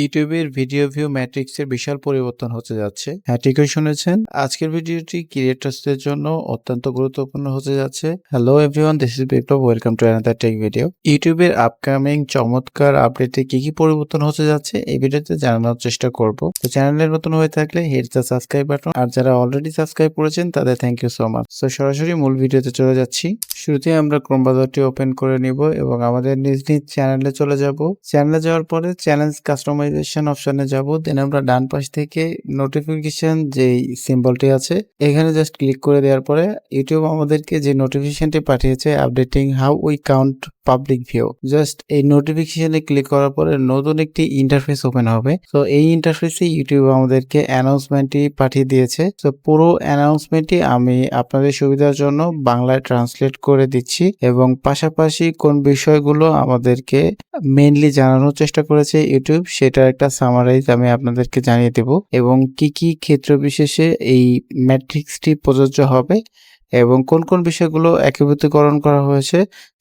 ইউটিউবের video view ম্যাট্রিক্সের বিশাল পরিবর্তন হতে যাচ্ছে। হ্যাঁ, ঠিকই শুনেছেন। আজকের ভিডিওটি ক্রিয়েটরসদের জন্য অত্যন্ত গুরুত্বপূর্ণ হতে যাচ্ছে। Hello everyone, this is Biplab. Welcome to another take video. ইউটিউবের আপকামিং চমৎকার আপডেটে কি পরিবর্তন হতে যাচ্ছে এই ভিডিওতে জানানোর চেষ্টা করব। তো চ্যানেলে নতুন হয়ে থাকলে হিট দ্য সাবস্ক্রাইব বাটন, আর যারা অলরেডি সাবস্ক্রাইব করেছেন তাদের থ্যাংক ইউ সো মাচ। তো সরাসরি মূল ভিডিওতে চলে যাচ্ছি। শুরুতে আমরা ক্রোম ব্রাউজারটি ওপেন করে নিব এবং আমাদের নিজ চ্যানেলে চলে যাব। চ্যানেলে যাওয়ার পরে চ্যানেল কাস্টমাইজেশন অপশনে যাব। দেন আমরা ডান পাশ থেকে নোটিফিকেশন যেই সিম্বলটি আছে এখানে জাস্ট ক্লিক করে দেওয়ার পরে ইউটিউব আমাদেরকে যে নোটিফিকেশনটি পাঠিয়েছে updating how we count public view, just এই নোটিফিকেশনে ক্লিক করার পরে নতুন একটি ইন্টারফেস ওপেন হবে। তো এই ইন্টারফেসে ইউটিউব আমাদেরকে অ্যানাউন্সমেন্টটি পাঠিয়ে দিয়েছে। তো পুরো অ্যানাউন্সমেন্টটি আমি আপনাদের সুবিধার জন্য বাংলায় ট্রান্সলেট করে দিচ্ছি এবং পাশাপাশি কোন বিষয়গুলো আমাদেরকে মেইনলি জানানোর চেষ্টা করেছে ইউটিউব সেটার একটা সামারাইজ আমি আপনাদেরকে জানিয়ে দেব এবং কি ক্ষেত্র বিশেষে এই ম্যাট্রিক্সটি প্রযোজ্য হবে এবং কোন বিষয়গুলো একীভূতকরণ করা হয়েছে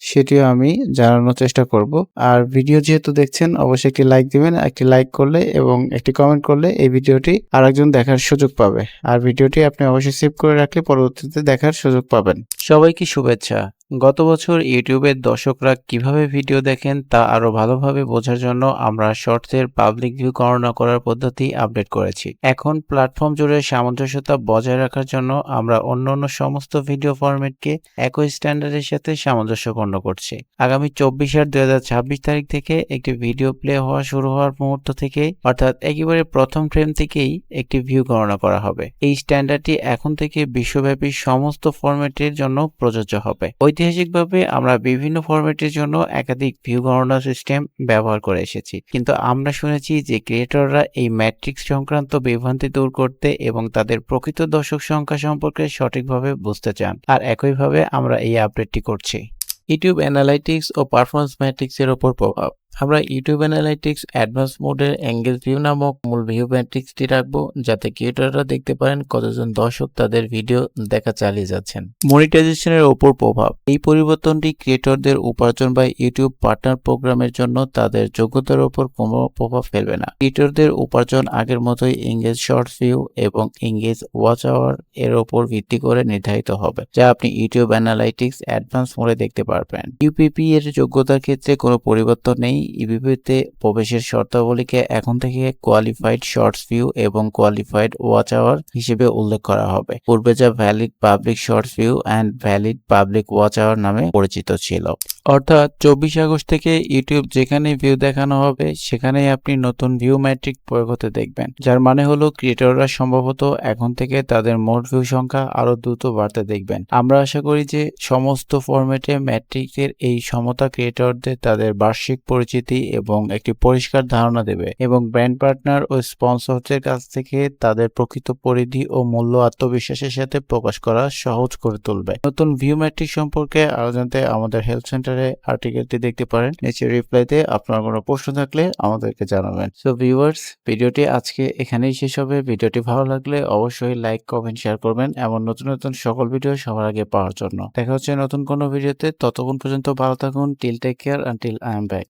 সেটিও আমি জানানোর চেষ্টা করব। আর ভিডিও যেহেতু দেখছেন অবশ্যই একটি লাইক দিবেন। একটি লাইক করলে এবং একটি কমেন্ট করলে এই ভিডিওটি আরেকজন দেখার সুযোগ পাবে। আর ভিডিওটি আপনি অবশ্যই সেভ করে রাখলে পরবর্তীতে দেখার সুযোগ পাবেন। সবাইকে শুভেচ্ছা। গত বছর ইউটিউবের দর্শকরা কিভাবে ভিডিও দেখেন তা আরো ভালোভাবে বোঝার জন্য আমরা শর্টসের পাবলিক ভিউ গণনা করার পদ্ধতি আপডেট করেছি। এখন প্ল্যাটফর্ম জুড়ে সামঞ্জস্যতা বজায় রাখার জন্য আমরা অন্যান্য সমস্ত ভিডিও ফরম্যাটকে একই স্ট্যান্ডার্ডের সাথে সামঞ্জস্যপূর্ণ করছি। আগামী 24/8/2026 তারিখ থেকে একটি ভিডিও প্লে হওয়া শুরু হওয়ার মুহূর্ত থেকে অর্থাৎ একেবারে প্রথম ফ্রেম থেকেই একটি ভিউ গণনা করা হবে। এই স্ট্যান্ডার্ডটি এখন থেকে বিশ্বব্যাপী সমস্ত ফরম্যাটের জন্য প্রযোজ্য হবে। ঐতিহাসিকভাবে আমরা বিভিন্ন ফরম্যাটের জন্য একাধিক ভিউ গণনা সিস্টেম ব্যবহার করে এসেছি, কিন্তু আমরা শুনেছি যে ক্রিয়েটররা এই ম্যাট্রিক্স সংক্রান্ত বিভ্রান্তি দূর করতে এবং তাদের প্রকৃত দর্শক সংখ্যা সম্পর্কে সঠিকভাবে বুঝতে চান, আর একইভাবে আমরা এই আপডেটটি করছি। ইউটিউব অ্যানালাইটিক্স ও পারফরম্যান্স ম্যাট্রিক্সের উপর প্রভাব। আমরা ইউটিউব অ্যানালাইটিক্স অ্যাডভান্স মোডের এঙ্গেজ ভিউ নামক মূল ভিউ ম্যাট্রিক্সটি রাখবো, যাতে ক্রিয়েটররা দেখতে পারেন কতজন দর্শক তাদের ভিডিও দেখা চালিয়ে যাচ্ছেন। মনিটাইজেশনের উপর প্রভাব। এই পরিবর্তনটি ক্রিয়েটরদের উপার্জন বা ইউটিউব পার্টনার প্রোগ্রামের জন্য তাদের যোগ্যতার উপর কোনো প্রভাব ফেলবে না। ক্রিয়েটরদের উপার্জন আগের মতোই এঙ্গেজ শর্টস ভিউ এবং এঙ্গেজ ওয়াচ আওয়ার এর উপর ভিত্তি করে নির্ধারিত হবে, যা আপনি ইউটিউব অ্যানালাইটিক্স অ্যাডভান্স মোডে দেখতে পারবেন। ইউপিপি এর যোগ্যতার ক্ষেত্রে কোনো পরিবর্তন নেই। ইউপিপিতে প্রবেশের শর্তাবলীকে এখন থেকে কোয়ালিফাইড শর্টস ভিউ এবং কোয়ালিফাইড ওয়াচ আওয়ার হিসেবে উল্লেখ করা হবে। পূর্বে যা valid public shorts view and valid public watch hour নামে পরিচিত ছিল। অর্থাৎ 24 আগস্ট থেকে ইউটিউব যেখানে ভিউ দেখানো হবে সেখানেই আপনি নতুন ভিউ ম্যাট্রিক প্রয়োগ হতে দেখবেন, যার মানে হলো ক্রিয়েটররা সম্ভবত এখন থেকে তাদের মোট ভিউ সংখ্যা আরো দ্রুত বাড়তে দেখবেন। আমরা আশা করি যে সমস্ত ফরম্যাটে ম্যাট্রিক্সের এই সমতা ক্রিয়েটরদের তাদের বার্ষিক পরিচিতি এবং একটি পরিষ্কার ধারণা দেবে এবং ব্র্যান্ড পার্টনার ও স্পন্সরদের কাছ থেকে তাদের প্রকৃত পরিধি ও মূল্য আত্মবিশ্বাসের সাথে প্রকাশ করা সহজ করে তুলবে। নতুন ভিউ ম্যাট্রিক সম্পর্কে আরো জানতে আমাদের হেল্প সেন্টারে আর্টিকেলটি দেখতে পারেন। নিচে রিপ্লাইতে আপনার কোনো প্রশ্ন থাকলে আমাদেরকে জানাবেন। সো ভিউয়ার্স, ভিডিওটি আজকে এখানেই শেষ হবে। ভিডিওটি ভালো লাগলে অবশ্যই লাইক, কমেন্ট, শেয়ার করবেন এমন নতুন সকল ভিডিও সবার আগে পাওয়ার জন্য। দেখা হচ্ছে নতুন কোনো ভিডিওতে। ততক্ষণ পর্যন্ত ভালো থাকুন। Till take care until I am back.